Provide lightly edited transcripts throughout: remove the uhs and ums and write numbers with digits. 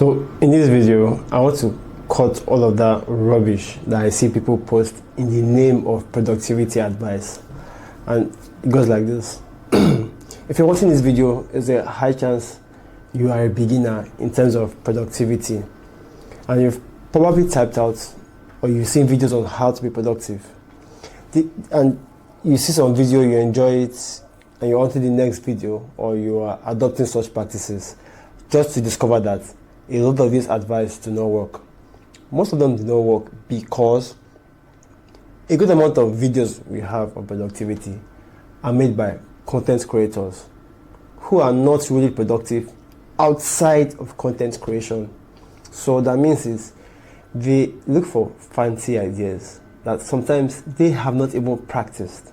So in this video, I want to cut all of that rubbish that I see people post in the name of productivity advice. And it goes like this. If you're watching this video, there's a high chance you are a beginner in terms of productivity. And you've probably typed out or you've seen videos on how to be productive. And you see some video, you enjoy it, and you're on to the next video, or you are adopting such practices, just to discover that a lot of this advice do not work. Most of them do not work because a good amount of videos we have on productivity are made by content creators who are not really productive outside of content creation. So that means is they look for fancy ideas that sometimes they have not even practiced.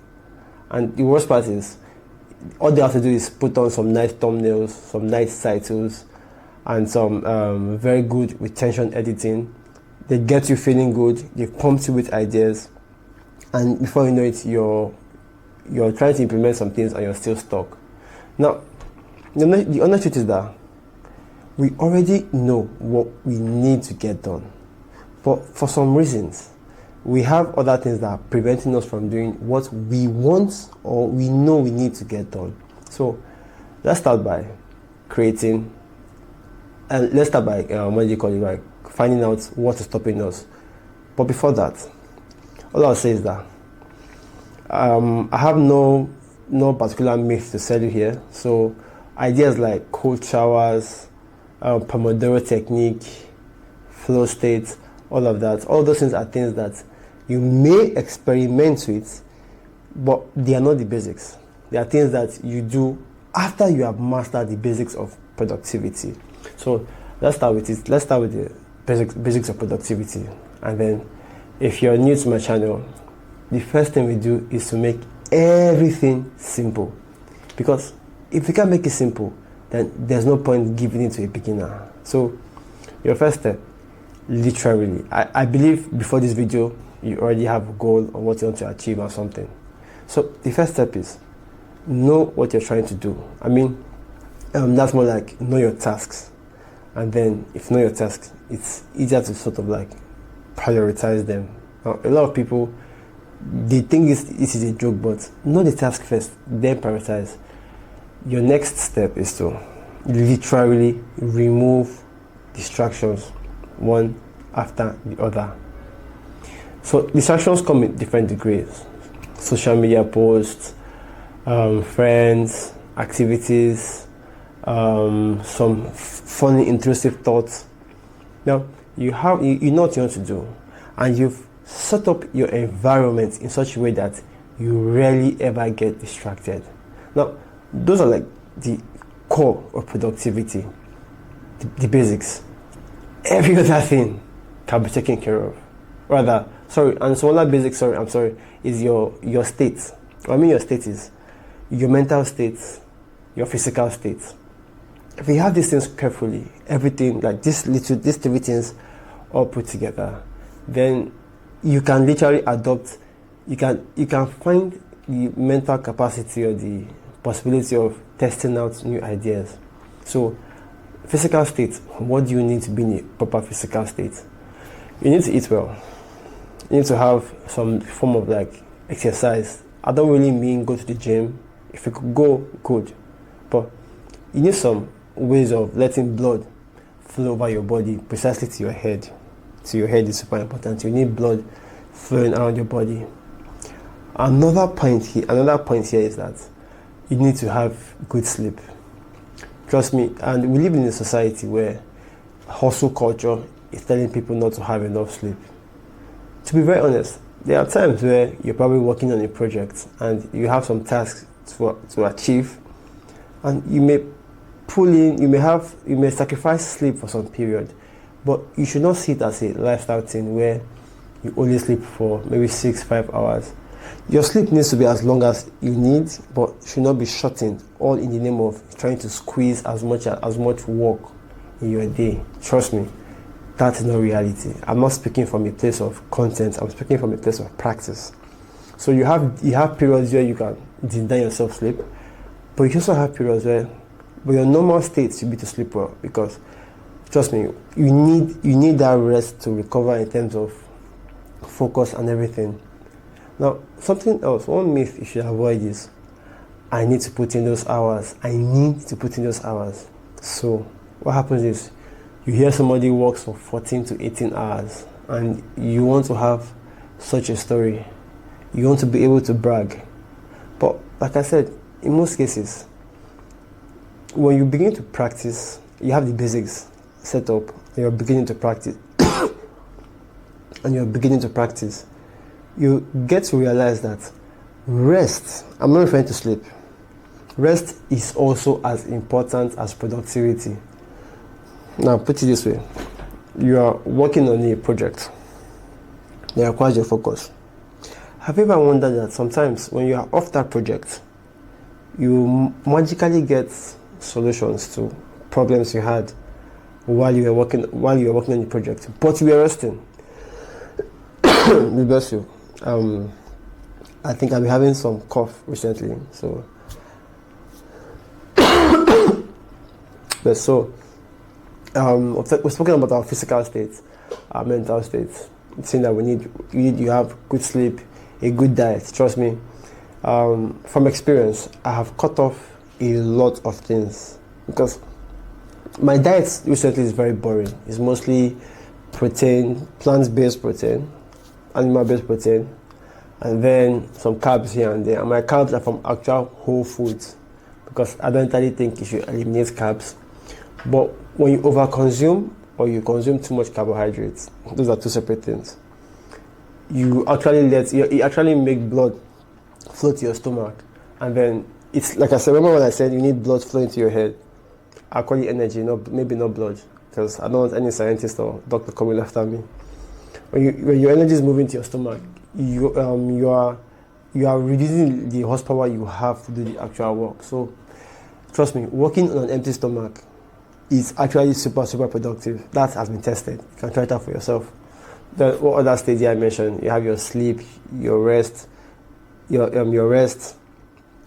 And the worst part is, all they have to do is put on some nice thumbnails, some nice titles, and some very good retention editing. They get you feeling good, they prompt you with ideas, and before you know it, you're trying to implement some things and you're still stuck. Now, the honest truth is that we already know what we need to get done, but for some reasons, we have other things that are preventing us from doing what we want or we know we need to get done. So let's start by creating, and let's start by like finding out what is stopping us. But before that, all I'll say is that I have no particular myth to sell you here. So ideas like cold showers, Pomodoro technique, flow state, all of that, all those things are things that you may experiment with, but they are not the basics. They are things that you do after you have mastered the basics of productivity. So let's start with it. Let's start with the basics of productivity. And then if you're new to my channel, the first thing we do is to make everything simple. Because if you can't make it simple, then there's no point giving it to a beginner. So your first step, literally, I believe before this video, you already have a goal on what you want to achieve or something. So the first step is know what you're trying to do. I mean, that's more like know your tasks. And then if you know your tasks, it's easier to sort of like prioritize them. Now, a lot of people, they think this is a joke, but know the task first, then prioritize. Your next step is to literally remove distractions one after the other. So distractions come in different degrees. Social media posts, friends, activities, some funny intrusive thoughts. Now you know what you want to do, and you've set up your environment in such a way that you rarely ever get distracted. Now those are like the core of productivity, the basics. Every other thing can be taken care of. Is your state. I mean, your state is your mental state, your physical state. If you have these things carefully, everything like these three things all put together, then you can literally adopt. You can find the mental capacity or the possibility of testing out new ideas. So, physical state. What do you need to be in a proper physical state? You need to eat well. You need to have some form of like exercise. I don't really mean go to the gym. If you could go, good. But you need some ways of letting blood flow over your body, precisely to your head. So your head is super important. You need blood flowing around your body. Another point here is that you need to have good sleep. Trust me, and we live in a society where hustle culture is telling people not to have enough sleep. To be very honest, there are times where you're probably working on a project and you have some tasks to achieve, and you may you may sacrifice sleep for some period, but you should not see it as a lifestyle thing where you only sleep for maybe 6-5 hours. Your sleep needs to be as long as you need, but should not be shortened, all in the name of trying to squeeze as much work in your day. Trust me, that is not reality. I'm not speaking from a place of content, I'm speaking from a place of practice. So you have periods where you can deny yourself sleep, but you also have periods where your normal state should be to sleep well, because Trust me, you need that rest to recover in terms of focus and everything. Now, something else, one myth you should avoid is, I need to put in those hours. I need to put in those hours. So what happens is, you hear somebody works for 14 to 18 hours and you want to have such a story. You want to be able to brag. But like I said, in most cases, when you begin to practice, you have the basics set up, and you're beginning to practice, you get to realize that rest, I'm not referring to sleep, rest is also as important as productivity. Now, put it this way. You are working on a project that requires your focus. Have you ever wondered that sometimes when you are off that project, you magically get solutions to problems you had while you were working on the project, but you were resting? Bless you. I think I've been having some cough recently, so we're speaking about our physical state, our mental state. It's saying that you have good sleep, a good diet. Trust me, from experience, I have cut off a lot of things because my diet recently is very boring. It's mostly protein, plant-based protein, animal-based protein, and then some carbs here and there. And my carbs are from actual whole foods because I don't entirely think you should eliminate carbs. But when you overconsume or you consume too much carbohydrates, those are two separate things. You actually make blood flow to your stomach, and then it's like I said. Remember when I said you need blood flowing to your head? I call it energy, maybe not blood, because I don't want any scientist or doctor coming after me. When your energy is moving to your stomach, you are reducing the horsepower you have to do the actual work. So trust me, working on an empty stomach is actually super productive. That has been tested. You can try it out for yourself. Then what other stages I mentioned? You have your sleep, your rest,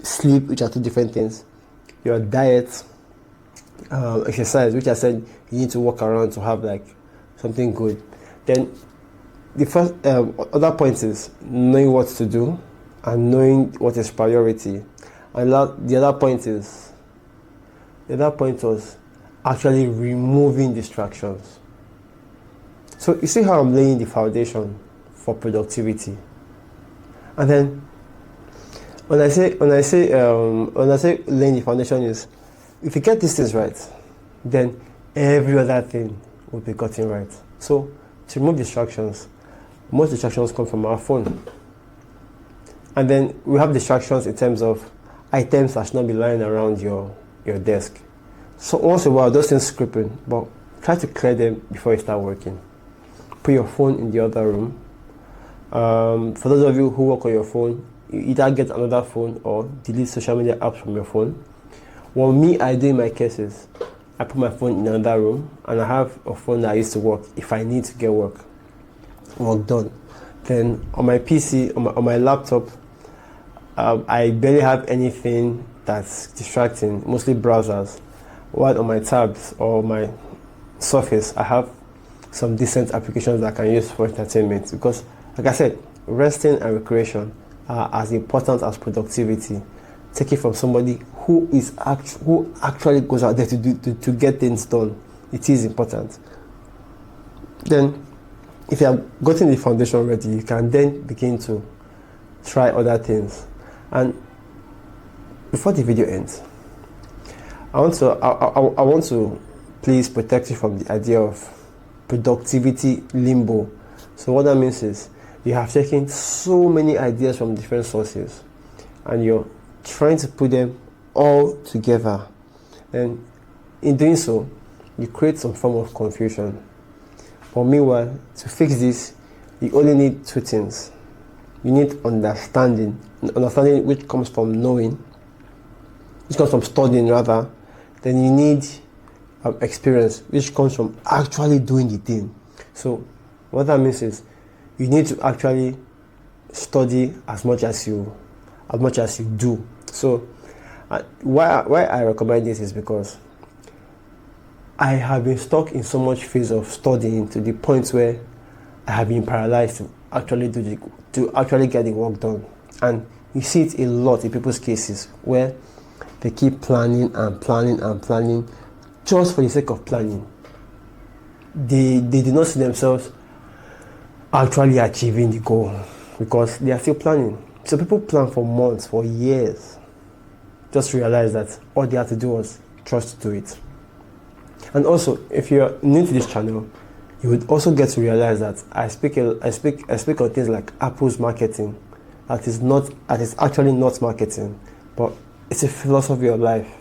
sleep, which are two different things. Your diet, exercise, which I said you need to walk around to have like something good. Then the first other point is knowing what to do and knowing what is priority. And the other point was actually removing distractions. So you see how I'm laying the foundation for productivity. And then when I say laying the foundation is, if you get these things right, then every other thing will be gotten right. So to remove distractions, most distractions come from our phone. And then we have distractions in terms of items that should not be lying around your desk. So once in a while, those things creeping, but try to clear them before you start working. Put your phone in the other room. For those of you who work on your phone, you either get another phone or delete social media apps from your phone. What I do in my cases, I put my phone in another room and I have a phone that I use to work if I need to get work done. Then on my PC, on my laptop, I barely have anything that's distracting, mostly browsers. While on my tabs or my Surface, I have some decent applications that I can use for entertainment because, like I said, resting and recreation are as important as productivity. Take it from somebody who actually goes out there to get things done. It is important. Then, if you have gotten the foundation ready, you can then begin to try other things. And before the video ends, I want to please protect you from the idea of productivity limbo. So what that means is you have taken so many ideas from different sources and you're trying to put them all together. And in doing so, you create some form of confusion. But meanwhile, to fix this, you only need two things. You need understanding which comes from knowing, which comes from studying rather. Then you need experience, which comes from actually doing the thing. So what that means is you need to actually study as much as you do. So why I recommend this is because I have been stuck in so much phase of studying to the point where I have been paralyzed to actually get the work done. And you see it a lot in people's cases where they keep planning and planning and planning just for the sake of planning. They do not see themselves actually achieving the goal because they are still planning. So people plan for months, for years, just to realize that all they have to do was trust to do it. And also, if you're new to this channel, you would also get to realize that I speak on things like Apple's marketing. That is actually not marketing, but it's a philosophy of life.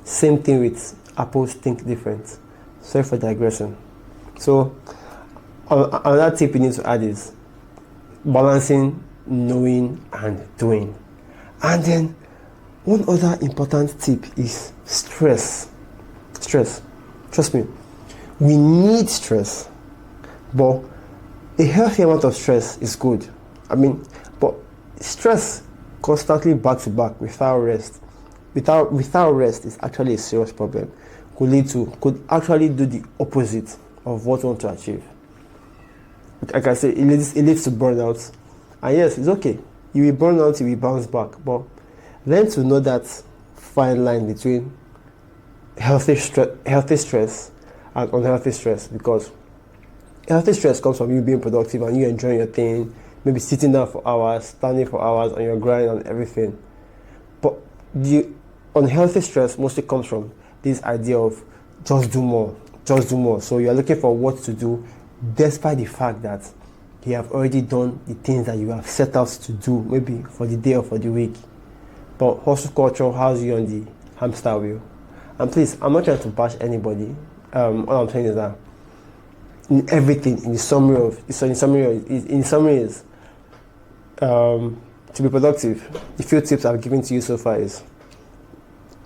Same thing with Apple's Think Different. Sorry for digression. So another tip you need to add is balancing knowing and doing. And then one other important tip is stress. Trust me, we need stress, but a healthy amount of stress is good. But stress constantly back to back without rest is actually a serious problem. Could actually do the opposite of what you want to achieve. Like I say, it leads to burnout. And yes, it's okay. You will burn out, you will bounce back. But learn to know that fine line between healthy stress and unhealthy stress, because healthy stress comes from you being productive and you enjoying your thing, maybe sitting down for hours, standing for hours on your grind and everything. But the unhealthy stress mostly comes from this idea of just do more. So you're looking for what to do despite the fact that you have already done the things that you have set out to do, maybe for the day or for the week. But hustle culture has you on the hamster wheel. And please, I'm not trying to bash anybody. All I'm saying is that in everything, in summary is to be productive. The few tips I've given to you so far is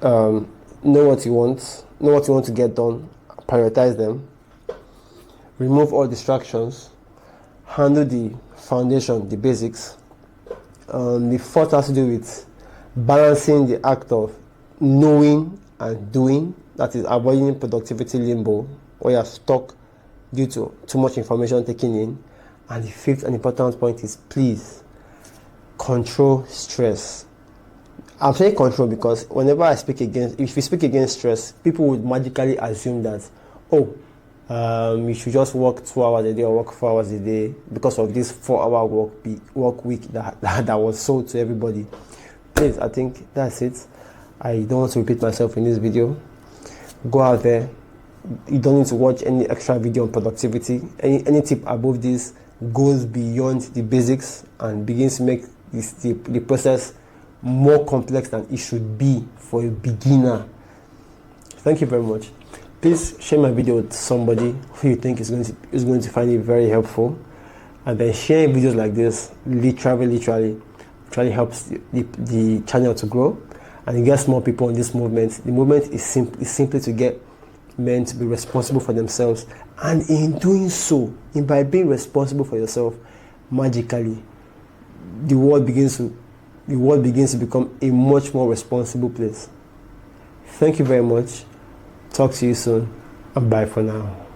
know what you want to get done, prioritize them, remove all distractions, handle the foundation, the basics. The fourth has to do with balancing the act of knowing and doing, that is avoiding productivity limbo where you're stuck due to too much information taken in. And the fifth and important point is, please control stress. I'm saying control because whenever if you speak against stress, people would magically assume that, you should just work 2 hours a day or work 4 hours a day because of this 4-hour work week that was sold to everybody. Please, I think that's it. I don't want to repeat myself in this video. Go out there. You don't need to watch any extra video on productivity. Any tip above this goes beyond the basics and begins to make the process more complex than it should be for a beginner. Thank you very much. Please share my video with somebody who you think is going to find it very helpful. And then sharing videos like this literally helps the channel to grow and it gets more people in this movement. The movement is simply to get men to be responsible for themselves, and in doing so, by being responsible for yourself, magically the world begins to become a much more responsible place. Thank you very much. Talk to you soon, and bye for now.